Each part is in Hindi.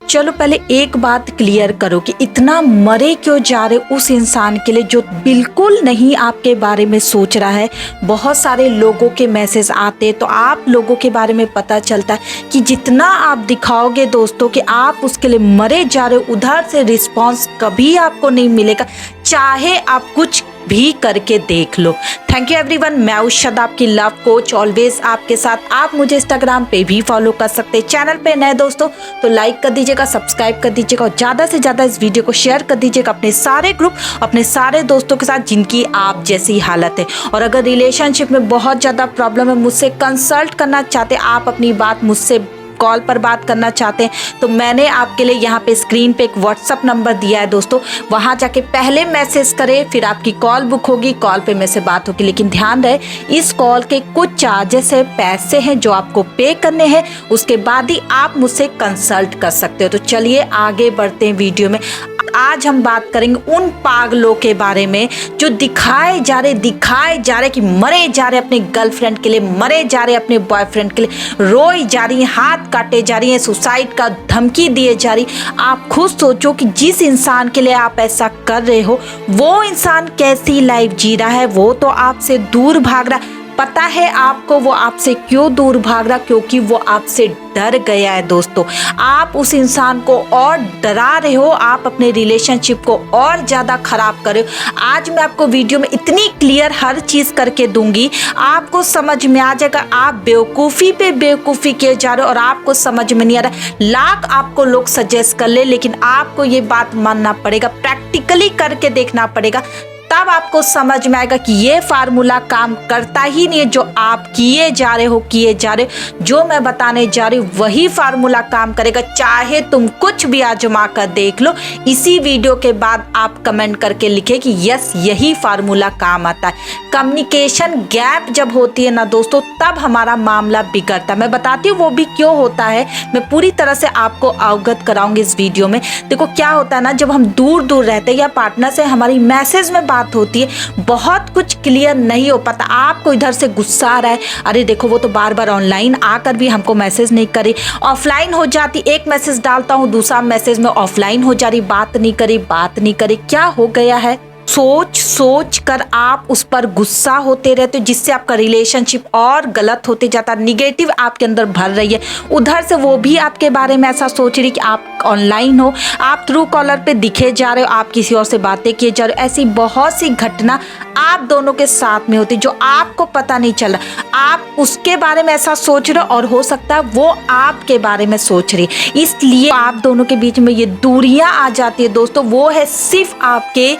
चलो पहले एक बात क्लियर करो कि इतना मरे क्यों जा रहे उस इंसान के लिए जो बिल्कुल नहीं आपके बारे में सोच रहा है। बहुत सारे लोगों के मैसेज आते तो आप लोगों के बारे में पता चलता है कि जितना आप दिखाओगे दोस्तों कि आप उसके लिए मरे जा रहे हो, उधर से रिस्पॉन्स कभी आपको नहीं मिलेगा, चाहे आप कुछ भी करके देख लो। थैंक यू एवरीवन, मैं उषद आपकी लव कोच, ऑलवेज आपके साथ। आप मुझे इंस्टाग्राम पे भी फॉलो कर सकते हैं। चैनल पे नए दोस्तों तो लाइक कर दीजिएगा, सब्सक्राइब कर दीजिएगा और ज़्यादा से ज़्यादा इस वीडियो को शेयर कर दीजिएगा अपने सारे ग्रुप, अपने सारे दोस्तों के साथ जिनकी आप जैसी हालत है। और अगर रिलेशनशिप में बहुत ज़्यादा प्रॉब्लम है, मुझसे कंसल्ट करना चाहते, आप अपनी बात मुझसे कॉल पर बात करना चाहते हैं तो मैंने आपके लिए यहाँ पे स्क्रीन पे एक व्हाट्सअप नंबर दिया है दोस्तों, वहाँ जाके पहले मैसेज करें, फिर आपकी कॉल बुक होगी, कॉल पे मेरे से बात होगी। लेकिन ध्यान रहे इस कॉल के कुछ चार्जेस है, पैसे हैं जो आपको पे करने हैं, उसके बाद ही आप मुझसे कंसल्ट कर सकते हो। तो चलिए आगे बढ़ते हैं वीडियो में। आज हम बात करेंगे उन पागलों के बारे में जो दिखाए जा रहे कि मरे जा रहे अपने गर्लफ्रेंड के लिए, मरे जा रहे अपने बॉयफ्रेंड के लिए, रोई जा रही हैं, हाथ काटे जा रही हैं, सुसाइड का धमकी दिए जा रही। आप खुद सोचो कि जिस इंसान के लिए आप ऐसा कर रहे हो वो इंसान कैसी लाइफ जी रहा है। वो तो आपसे दूर भाग रहा। पता है आपको वो आपसे क्यों दूर भाग रहा? क्योंकि वो आपसे डर गया है दोस्तों। आप उस इंसान को और डरा रहे हो, आप अपने रिलेशनशिप को और ज़्यादा खराब कर रहे हो। आज मैं आपको वीडियो में इतनी क्लियर हर चीज़ करके दूंगी, आपको समझ में आ जाएगा। आप बेवकूफ़ी पे बेवकूफ़ी किए जा रहे हो और आपको समझ में नहीं आ रहा। लाख आपको लोग सजेस्ट कर ले, लेकिन आपको ये बात मानना पड़ेगा, प्रैक्टिकली करके देखना पड़ेगा, तब आपको समझ में आएगा कि ये फार्मूला काम करता ही नहीं है। जो आप किए जा रहे हो जो मैं बताने जा रही हूँ वही फार्मूला काम करेगा, चाहे तुम कुछ भी आजमा कर देख लो। इसी वीडियो के बाद आप कमेंट करके लिखे कि यस यही फार्मूला काम आता है। कम्युनिकेशन गैप जब होती है ना दोस्तों, तब हमारा मामला बिगड़ता है। मैं बताती हूँ वो भी क्यों होता है, मैं पूरी तरह से आपको अवगत कराऊंगी इस वीडियो में। देखो क्या होता है ना, जब हम दूर रहते हैं या पार्टनर से हमारी मैसेज में बात होती है, बहुत कुछ क्लियर नहीं हो पाता। आपको इधर से गुस्सा आ रहा है, अरे देखो वो तो बार बार ऑनलाइन आकर भी हमको मैसेज नहीं करे, ऑफलाइन हो जाती, एक मैसेज डालता हूँ दूसरा मैसेज में ऑफलाइन हो जा रही, बात नहीं करी, क्या हो गया है? सोच कर आप उस पर गुस्सा होते रहते हो, जिससे आपका रिलेशनशिप और गलत होते जाता, निगेटिव आपके अंदर भर रही है। उधर से वो भी आपके बारे में ऐसा सोच रही कि आप ऑनलाइन हो, आप थ्रू कॉलर पे दिखे जा रहे हो, आप किसी और से बातें किए जा रहे हो। ऐसी बहुत सी घटना आप दोनों के साथ में होती जो आपको पता नहीं चल रहा। आप उसके बारे में ऐसा सोच रहे हो और हो सकता है वो आपके बारे में सोच रही, इसलिए आप दोनों के बीच में ये दूरियां आ जाती है दोस्तों। वो है सिर्फ आपके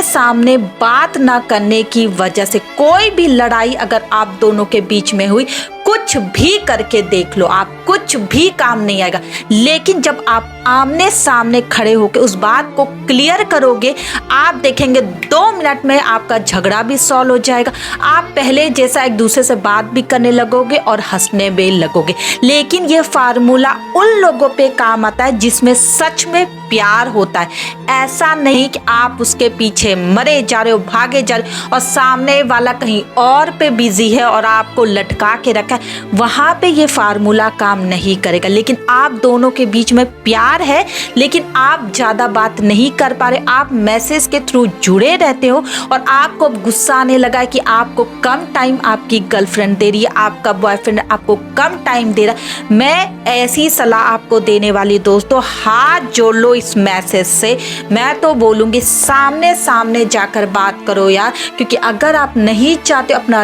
सामने बात ना करने की वजह से। कोई भी लड़ाई अगर आप दोनों के बीच में हुई, कुछ भी करके देख लो, आप कुछ भी काम नहीं आएगा। लेकिन जब आप आमने सामने खड़े होकर उस बात को क्लियर करोगे, आप देखेंगे 2 मिनट में आपका झगड़ा भी सॉल्व हो जाएगा। आप पहले जैसा एक दूसरे से बात भी करने लगोगे और हंसने भी लगोगे। लेकिन ये फार्मूला उन लोगों पे काम आता है जिसमें सच में प्यार होता है। ऐसा नहीं कि आप उसके पीछे मरे जा रहे हो, भागे जा रहे हो और सामने वाला कहीं और पे बिजी है और आपको लटका के रखा है, वहां पे ये फार्मूला काम नहीं करेगा। लेकिन आप दोनों के बीच में प्यार है, लेकिन आप ज्यादा बात नहीं कर पा रहे, आप मैसेज के थ्रू जुड़े रहते हो और आपको गुस्सा आने लगा है कि आपको कम टाइम आपकी गर्लफ्रेंड दे रही है, आपका बॉयफ्रेंड आपको कम टाइम दे रहा है। मैं ऐसी सलाह आपको देने वाली दोस्तों, हाथ जोड़ लो इस मैसेज से। मैं तो बोलूंगी सामने जाकर बात करो यार, क्योंकि अगर आप नहीं चाहते अपना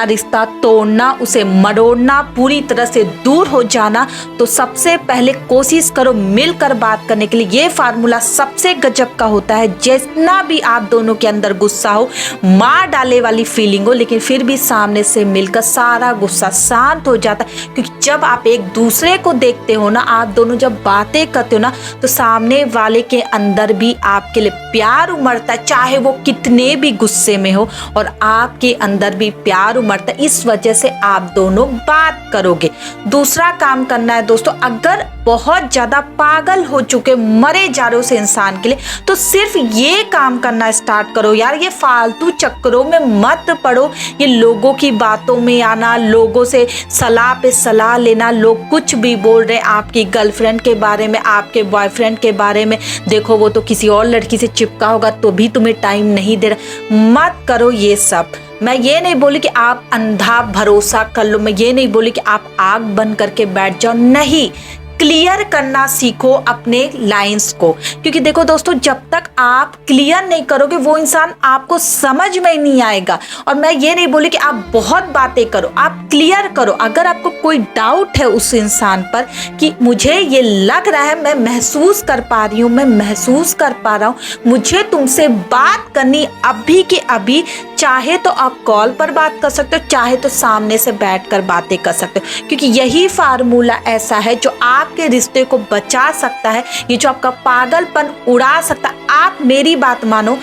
रिश्ता तोड़ना, उसे मरोड़ना, पूरी तरह से दूर हो जाना, तो सबसे पहले कोशिश करो मिलकर बात करने के लिए। ये फार्मूला सबसे गजब का होता है। जितना भी आप दोनों के अंदर गुस्सा हो, मार डाले वाली फीलिंग हो, लेकिन फिर भी सामने से मिलकर सारा गुस्सा शांत हो जाता है। क्योंकि जब आप एक दूसरे को देखते हो ना, आप दोनों जब बातें करते हो ना, तो सामने वाले के अंदर भी आपके लिए प्यार उमड़ता है, चाहे वो कितने भी गुस्से में हो, और आपके अंदर भी प्यार उमड़ता है। इस वजह से आप दोनों दोनों बात करोगे। दूसरा काम करना है दोस्तों, अगर बहुत ज्यादा पागल हो चुके, मरे जा रहे हो उस इंसान के लिए, तो सिर्फ ये काम करना स्टार्ट करो यार। ये फालतू चक्करों में मत पड़ो, ये लोगों की बातों में आना, लोगों से सलाह पे सलाह लेना, लोग कुछ भी बोल रहे हैं आपकी गर्लफ्रेंड के बारे में, आपके बॉयफ्रेंड के बारे में, देखो वो तो किसी और लड़की से चिपका होगा तो भी तुम्हें टाइम नहीं दे रहा, मत करो ये सब। मैं ये नहीं बोली कि आप अंधा भरोसा कर लो, मैं ये नहीं बोली कि आप आग बंद करके बैठ जाओ, नहीं, क्लियर करना सीखो अपने लाइंस को। क्योंकि देखो दोस्तों, जब तक आप क्लियर नहीं करोगे वो इंसान आपको समझ में नहीं आएगा। और मैं ये नहीं बोली कि आप बहुत बातें करो, आप क्लियर करो। अगर आपको कोई डाउट है उस इंसान पर कि मुझे ये लग रहा है, मैं महसूस कर पा रही हूँ, मैं महसूस कर पा रहा हूँ, मुझे तुमसे बात करनी अभी के अभी, चाहे तो आप कॉल पर बात कर सकते हो, चाहे तो सामने से बैठकर बातें कर सकते हो। क्योंकि यही फार्मूला ऐसा है जो आपके रिश्ते को बचा सकता है, ये जो आपका पागलपन उड़ा सकता है। आप मेरी बात मानो,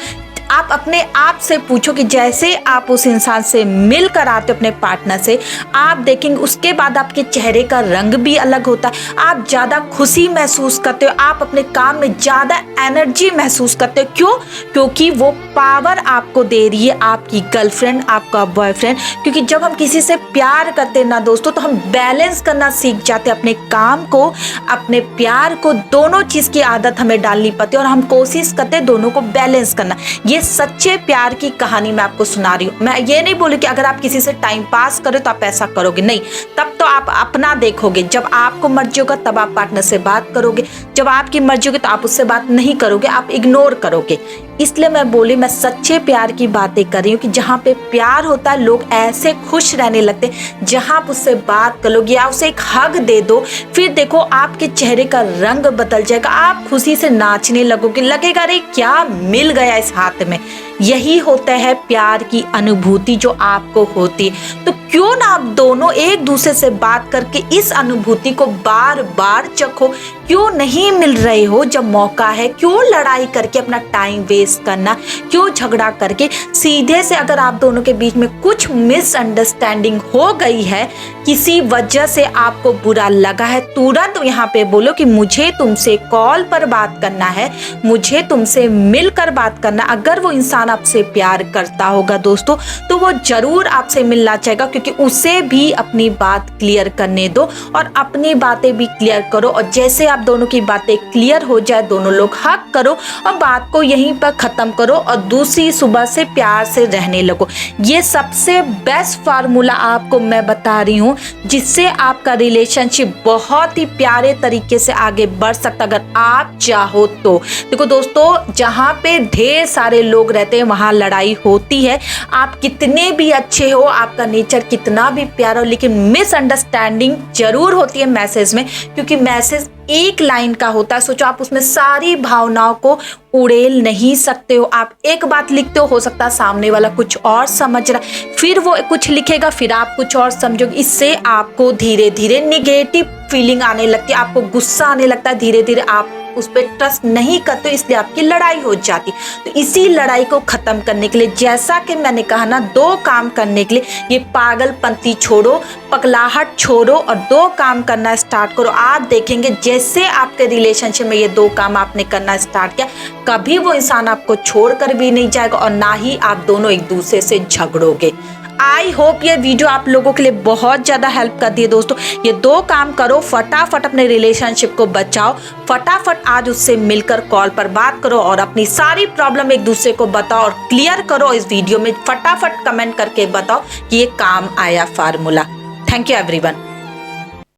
आप अपने आप से पूछो कि जैसे आप उस इंसान से मिलकर आते हो अपने पार्टनर से, आप देखेंगे उसके बाद आपके चेहरे का रंग भी अलग होता है, आप ज़्यादा खुशी महसूस करते हो, आप अपने काम में ज़्यादा एनर्जी महसूस करते हो। क्यों? क्योंकि वो पावर आपको दे रही है आपकी गर्लफ्रेंड, आपका बॉयफ्रेंड। क्योंकि जब हम किसी से प्यार करते हैं ना दोस्तों, तो हम बैलेंस करना सीख जाते हैं, अपने काम को, अपने प्यार को, दोनों चीज़ की आदत हमें डालनी पड़ती है और हम कोशिश करते हैं दोनों को बैलेंस करना। ये सच्चे प्यार की कहानी मैं आपको सुना रही हूँ। मैं ये नहीं बोली कि अगर आप किसी से टाइम पास करो तो आप ऐसा करोगे, नहीं, तब तो आप अपना देखोगे। जब आपको मर्जी होगा तब आप पार्टनर से बात करोगे, जब आपकी मर्जी होगी तो आप उससे बात नहीं करोगे, आप इग्नोर करोगे। इसलिए मैं बोली, मैं सच्चे प्यार की बातें कर रही हूँ कि जहाँ पे प्यार होता है लोग ऐसे खुश रहने लगते हैं। जहाँ आप उससे बात करोगे या उसे एक हग दे दो, फिर देखो आपके चेहरे का रंग बदल जाएगा, आप खुशी से नाचने लगोगे, लगेगा अरे क्या मिल गया इस हाथ में। यही होता है प्यार की अनुभूति जो आपको होती है। तो क्यों ना आप दोनों एक दूसरे से बात करके इस अनुभूति को बार बार चखो। क्यों नहीं मिल रहे हो जब मौका है? क्यों लड़ाई करके अपना टाइम वेस्ट करना? क्यों झगड़ा करके? सीधे से अगर आप दोनों के बीच में कुछ मिसअंडरस्टैंडिंग हो गई है, किसी वजह से आपको बुरा लगा है, तुरंत यहाँ पे बोलो कि मुझे तुमसे कॉल पर बात करना है, मुझे तुमसे मिलकर बात करना। अगर वो इंसान आपसे प्यार करता होगा दोस्तों, तो वो जरूर आपसे मिलना चाहेगा, क्योंकि उसे भी अपनी बात क्लियर करने दो और अपनी बातें भी क्लियर करो। और जैसे आप दोनों की बातें क्लियर हो जाए, दोनों लोग हक करो और बात को यहीं पर खत्म करो और दूसरी सुबह से प्यार से रहने लगो। ये सबसे बेस्ट फार्मूला आपको मैं बता रही हूँ, जिससे आपका रिलेशनशिप बहुत ही प्यारे तरीके से आगे बढ़ सकता, अगर आप चाहो तो। देखो दोस्तों, जहाँ पे ढेर सारे लोग रहते हैं वहाँ लड़ाई होती है। आप कितने भी अच्छे हो, आपका नेचर कितना भी प्यारा हो, लेकिन मिसअंडरस्टैंडिंग जरूर होती है मैसेज में, क्योंकि मैसेज एक लाइन का होता है। सोचो, आप उसमें सारी भावनाओं को उड़ेल नहीं सकते हो। आप एक बात लिखते हो सकता है सामने वाला कुछ और समझ रहा, फिर वो कुछ लिखेगा, फिर आप कुछ और समझोगे। इससे आपको धीरे धीरे निगेटिव फीलिंग आने लगती है, आपको गुस्सा आने लगता है, धीरे धीरे आप उस पर ट्रस्ट नहीं करते, इसलिए आपकी लड़ाई हो जाती। तो इसी लड़ाई को खत्म करने के लिए, जैसा कि मैंने कहा ना, 2 काम करने के लिए, ये पागलपंती छोड़ो, पगलाहट छोड़ो और 2 काम करना स्टार्ट करो। आप देखेंगे जैसे आपके रिलेशनशिप में ये 2 काम आपने करना स्टार्ट किया, कभी वो इंसान आपको छोड़कर भी नहीं जाएगा और ना ही आप दोनों एक दूसरे से झगड़ोगे। आई होप ये वीडियो आप लोगों के लिए बहुत ज़्यादा हेल्प कर दी है दोस्तों। ये 2 काम करो, फटाफट अपने रिलेशनशिप को बचाओ, फटाफट आज उससे मिलकर कॉल पर बात करो और अपनी सारी प्रॉब्लम एक दूसरे को बताओ और क्लियर करो। इस वीडियो में फटाफट कमेंट करके बताओ कि ये काम आया फार्मूला। Thank you everyone.